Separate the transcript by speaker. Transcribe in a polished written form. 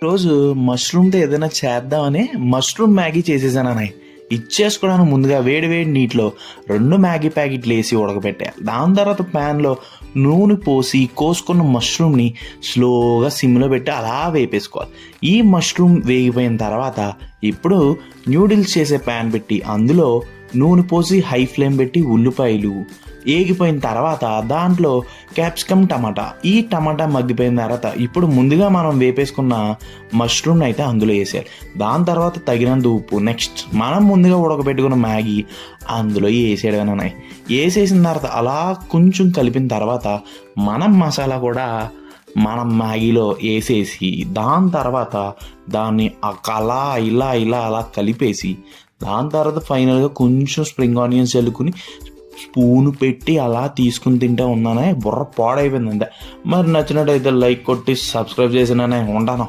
Speaker 1: రోజు మష్రూమ్తో ఏదైనా చేద్దామని మష్రూమ్ మ్యాగీ చేసేసాను అన్నయ్య. ఇచ్చేసుకోవడానికి ముందుగా వేడి వేడి నీటిలో 2 మ్యాగీ ప్యాకెట్లు వేసి ఉడకబెట్టాలి. దాని తర్వాత ప్యాన్లో నూనె పోసి కోసుకున్న మష్రూమ్ని స్లోగా సిమ్లో పెట్టి అలా వేపేసుకోవాలి. ఈ మష్రూమ్ వేగిపోయిన తర్వాత ఇప్పుడు న్యూడిల్స్ చేసే ప్యాన్ పెట్టి అందులో నూనె పోసి హై ఫ్లేమ్ పెట్టి ఉల్లిపాయలు ఏగిపోయిన తర్వాత దాంట్లో క్యాప్సికమ్ టమాటా, ఈ టమాటా మగ్గిపోయిన తర్వాత ఇప్పుడు ముందుగా మనం వేపేసుకున్న మష్రూమ్ అయితే అందులో వేసేయాలి. దాని తర్వాత తగినంత ఉప్పు, నెక్స్ట్ మనం ముందుగా ఉడకబెట్టుకున్న మ్యాగీ అందులో వేసేయడమేనాయి. వేసేసిన తర్వాత అలా కొంచెం కలిపిన తర్వాత మనం మసాలా కూడా మనం మ్యాగీలో వేసేసి దాని తర్వాత దాన్ని అలా ఇలా ఇలా అలా కలిపేసి దాని తర్వాత ఫైనల్గా కొంచెం స్ప్రింగ్ ఆనియన్స్ చల్లుకుని స్పూన్ పెట్టి అలా తీసుకుని తింటే ఉన్నానే బుర్ర పాడైపోయింది అంతే. మరి నచ్చినట్టయితే లైక్ కొట్టి సబ్స్క్రైబ్ చేసినానే ఉంటాను.